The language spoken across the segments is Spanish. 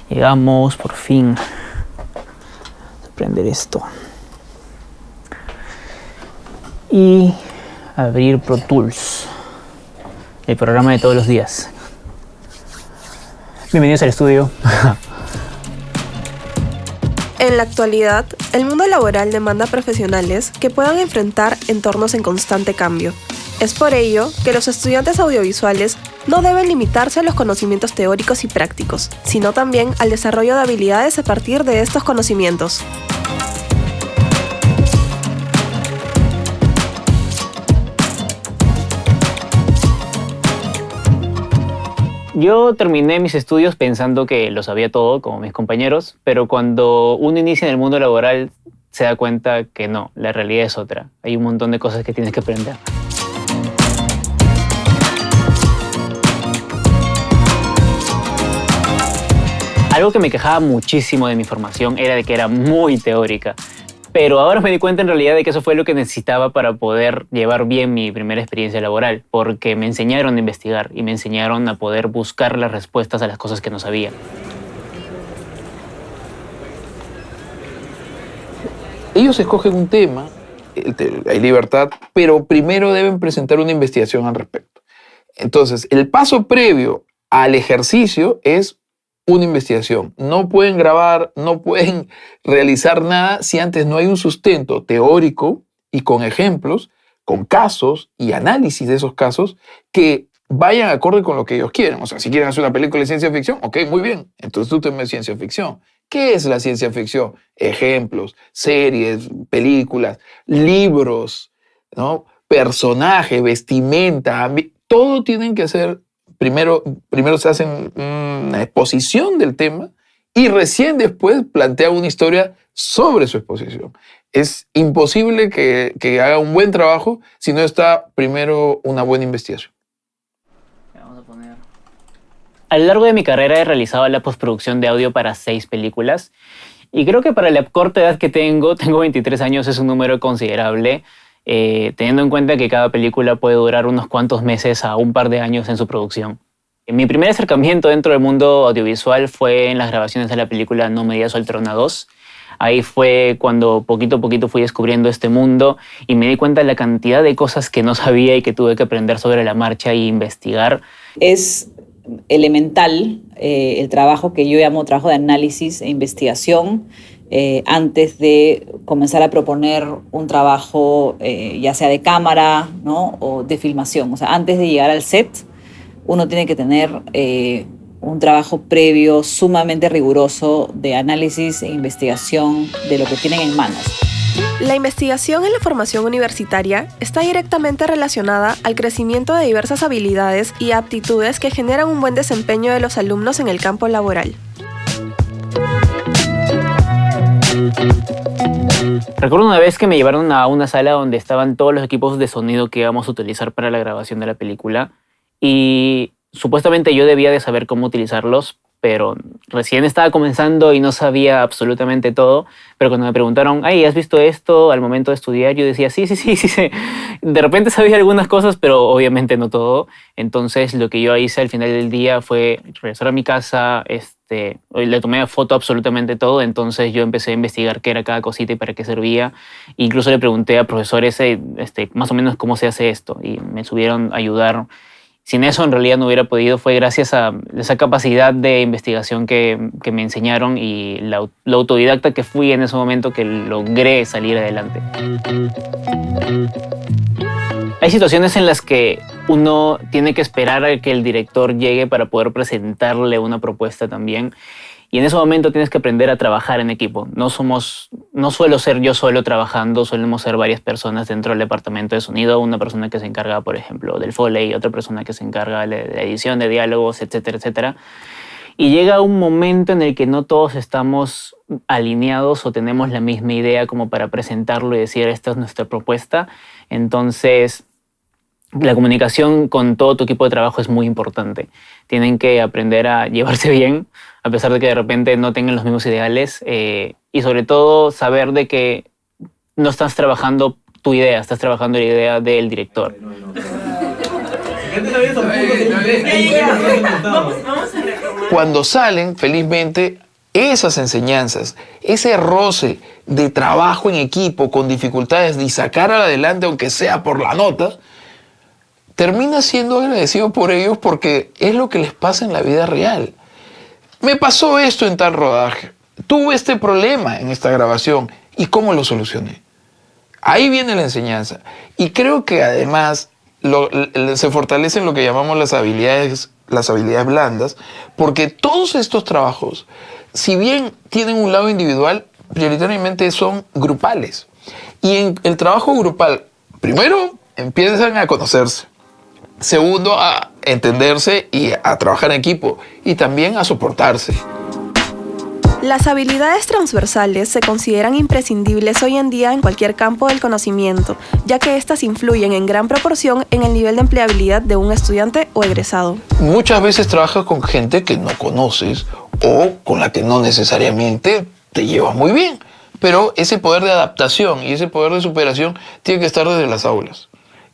Llegamos, por fin. Vamos a prender esto. Y abrir Pro Tools, el programa de todos los días. Bienvenidos al estudio. En la actualidad, el mundo laboral demanda profesionales que puedan enfrentar entornos en constante cambio. Es por ello que los estudiantes audiovisuales no deben limitarse a los conocimientos teóricos y prácticos, sino también al desarrollo de habilidades a partir de estos conocimientos. Yo terminé mis estudios pensando que lo sabía todo, como mis compañeros, pero cuando uno inicia en el mundo laboral se da cuenta que no, la realidad es otra. Hay un montón de cosas que tienes que aprender. Algo que me quejaba muchísimo de mi formación era de que era muy teórica. Pero ahora me di cuenta en realidad de que eso fue lo que necesitaba para poder llevar bien mi primera experiencia laboral, porque me enseñaron a investigar y me enseñaron a poder buscar las respuestas a las cosas que no sabía. Ellos escogen un tema, hay libertad, pero primero deben presentar una investigación al respecto. Entonces, el paso previo al ejercicio es una investigación. No pueden grabar, no pueden realizar nada si antes no hay un sustento teórico y con ejemplos, con casos y análisis de esos casos que vayan acorde con lo que ellos quieren. O sea, si quieren hacer una película de ciencia ficción, ok, muy bien. Entonces tú te metes ciencia ficción. ¿Qué es la ciencia ficción? Ejemplos, series, películas, libros, ¿no? Personaje, vestimenta, todo tienen que ser. Primero se hacen una exposición del tema y recién después plantea una historia sobre su exposición. Es imposible que haga un buen trabajo si no está primero una buena investigación. A lo largo de mi carrera he realizado la postproducción de audio para 6 películas y creo que para la corta edad que tengo 23 años, es un número considerable. Teniendo en cuenta que cada película puede durar unos cuantos meses a un par de años en su producción. Mi primer acercamiento dentro del mundo audiovisual fue en las grabaciones de la película No me digas Oltrona 2. Ahí fue cuando poquito a poquito fui descubriendo este mundo y me di cuenta de la cantidad de cosas que no sabía y que tuve que aprender sobre la marcha e investigar. Es elemental el trabajo que yo llamo trabajo de análisis e investigación, antes de comenzar a proponer un trabajo ya sea de cámara, ¿no? O de filmación. O sea, antes de llegar al set, uno tiene que tener un trabajo previo sumamente riguroso de análisis e investigación de lo que tienen en manos. La investigación en la formación universitaria está directamente relacionada al crecimiento de diversas habilidades y aptitudes que generan un buen desempeño de los alumnos en el campo laboral. Recuerdo una vez que me llevaron a una sala donde estaban todos los equipos de sonido que íbamos a utilizar para la grabación de la película y supuestamente yo debía de saber cómo utilizarlos, pero recién estaba comenzando y no sabía absolutamente todo. Pero cuando me preguntaron, ¿has visto esto al momento de estudiar? Yo decía, sí. De repente sabía algunas cosas, pero obviamente no todo. Entonces lo que yo hice al final del día fue regresar a mi casa, le tomé foto a absolutamente todo. Entonces yo empecé a investigar qué era cada cosita y para qué servía. Incluso le pregunté a profesores más o menos cómo se hace esto y me subieron a ayudar. Sin eso en realidad no hubiera podido. Fue gracias a esa capacidad de investigación que me enseñaron y lo autodidacta que fui en ese momento que logré salir adelante. Hay situaciones en las que uno tiene que esperar a que el director llegue para poder presentarle una propuesta también. Y en ese momento tienes que aprender a trabajar en equipo. No suelo ser yo solo trabajando, solemos ser varias personas dentro del departamento de sonido. Una persona que se encarga, por ejemplo, del Foley, otra persona que se encarga de la edición de diálogos, etcétera, etcétera. Y llega un momento en el que no todos estamos alineados o tenemos la misma idea como para presentarlo y decir, esta es nuestra propuesta. Entonces, la comunicación con todo tu equipo de trabajo es muy importante. Tienen que aprender a llevarse bien, a pesar de que de repente no tengan los mismos ideales. Y sobre todo, saber de que no estás trabajando tu idea, estás trabajando la idea del director. Cuando salen, felizmente, esas enseñanzas, ese roce de trabajo en equipo con dificultades y sacar adelante, aunque sea por la nota, termina siendo agradecido por ellos porque es lo que les pasa en la vida real. Me pasó esto en tal rodaje, tuve este problema en esta grabación y cómo lo solucioné. Ahí viene la enseñanza. Y creo que además se fortalecen lo que llamamos las habilidades blandas, porque todos estos trabajos, si bien tienen un lado individual, prioritariamente son grupales. Y en el trabajo grupal, primero, empiezan a conocerse. Segundo, a entenderse y a trabajar en equipo. Y también a soportarse. Las habilidades transversales se consideran imprescindibles hoy en día en cualquier campo del conocimiento, ya que éstas influyen en gran proporción en el nivel de empleabilidad de un estudiante o egresado. Muchas veces trabajas con gente que no conoces o con la que no necesariamente te llevas muy bien, pero ese poder de adaptación y ese poder de superación tiene que estar desde las aulas.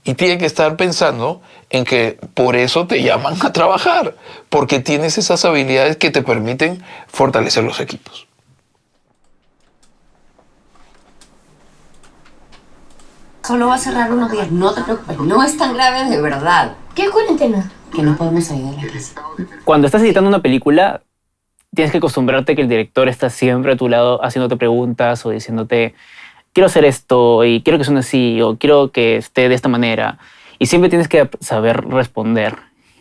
Y tiene que estar pensando en que por eso te llaman a trabajar, porque tienes esas habilidades que te permiten fortalecer los equipos. Solo va a cerrar unos días, no te preocupes, no es tan grave de verdad. ¿Qué cuarentena? Que no podemos salir de la casa. Cuando estás editando una película, tienes que acostumbrarte que el director está siempre a tu lado haciéndote preguntas o diciéndote quiero hacer esto y quiero que suene así o quiero que esté de esta manera. Y siempre tienes que saber responder.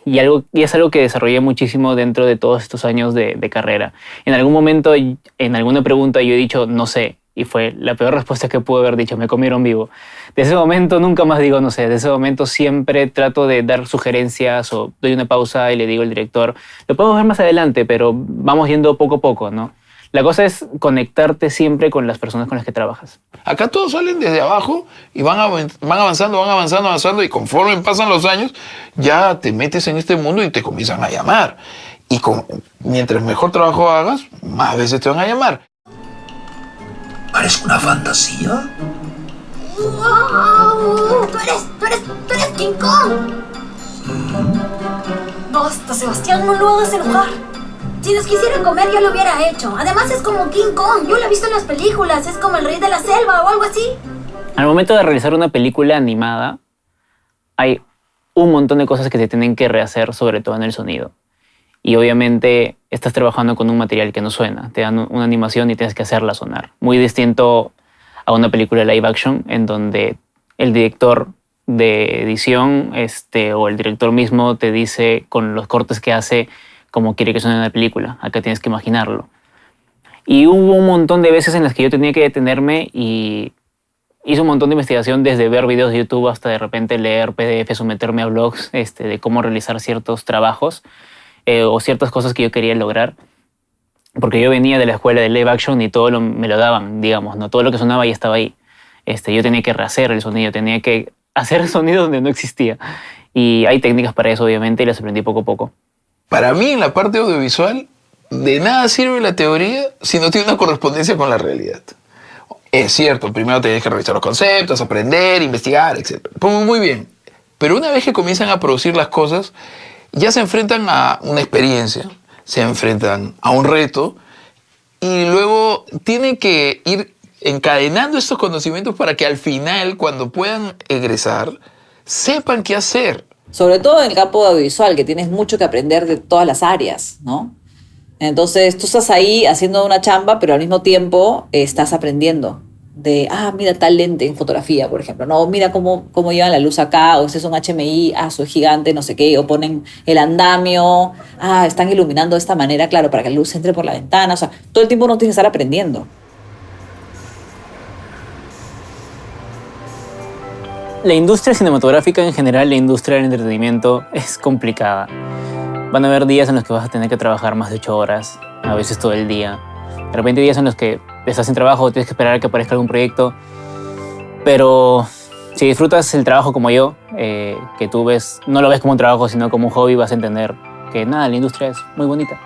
Y es algo que desarrollé muchísimo dentro de todos estos años de carrera. En algún momento, en alguna pregunta, yo he dicho no sé. Y fue la peor respuesta que pude haber dicho. Me comieron vivo. De ese momento nunca más digo no sé. De ese momento siempre trato de dar sugerencias o doy una pausa y le digo al director lo podemos ver más adelante, pero vamos yendo poco a poco, ¿no? La cosa es conectarte siempre con las personas con las que trabajas. Acá todos salen desde abajo y van avanzando y conforme pasan los años ya te metes en este mundo y te comienzan a llamar. Y mientras mejor trabajo hagas, más veces te van a llamar. ¿Parece una fantasía? ¡Wow! ¡Tú eres King Kong! Basta, Sebastián, no lo hagas enojar. Si nos quisiera comer, ya lo hubiera hecho. Además, es como King Kong. Yo lo he visto en las películas. Es como el rey de la selva o algo así. Al momento de realizar una película animada, hay un montón de cosas que se tienen que rehacer, sobre todo en el sonido. Y obviamente estás trabajando con un material que no suena. Te dan una animación y tienes que hacerla sonar. Muy distinto a una película live action en donde el director de edición o el director mismo te dice con los cortes que hace cómo quiere que suene en la película. Acá tienes que imaginarlo. Y hubo un montón de veces en las que yo tenía que detenerme y hice un montón de investigación, desde ver videos de YouTube hasta de repente leer PDFs o meterme a blogs de cómo realizar ciertos trabajos o ciertas cosas que yo quería lograr. Porque yo venía de la escuela de live action y todo me lo daban, digamos, ¿no? Todo lo que sonaba ya estaba ahí. Yo tenía que rehacer el sonido, tenía que hacer el sonido donde no existía. Y hay técnicas para eso, obviamente, y las aprendí poco a poco. Para mí, en la parte audiovisual, de nada sirve la teoría si no tiene una correspondencia con la realidad. Es cierto, primero tienes que revisar los conceptos, aprender, investigar, etc. Muy bien. Pero una vez que comienzan a producir las cosas, ya se enfrentan a una experiencia, se enfrentan a un reto y luego tienen que ir encadenando estos conocimientos para que al final, cuando puedan egresar, sepan qué hacer. Sobre todo en el campo audiovisual, que tienes mucho que aprender de todas las áreas, ¿no? Entonces, tú estás ahí haciendo una chamba, pero al mismo tiempo estás aprendiendo de, mira tal lente en fotografía, por ejemplo, no, mira cómo llevan la luz acá, o este es un HMI, eso es gigante, no sé qué, o ponen el andamio, están iluminando de esta manera, claro, para que la luz entre por la ventana, o sea, todo el tiempo uno tiene que estar aprendiendo. La industria cinematográfica en general, la industria del entretenimiento es complicada. Van a haber días en los que vas a tener que trabajar más de 8 horas, a veces todo el día. De repente hay días en los que estás sin trabajo, tienes que esperar a que aparezca algún proyecto. Pero si disfrutas el trabajo como yo, que tú no lo ves como un trabajo, sino como un hobby, vas a entender que nada, la industria es muy bonita.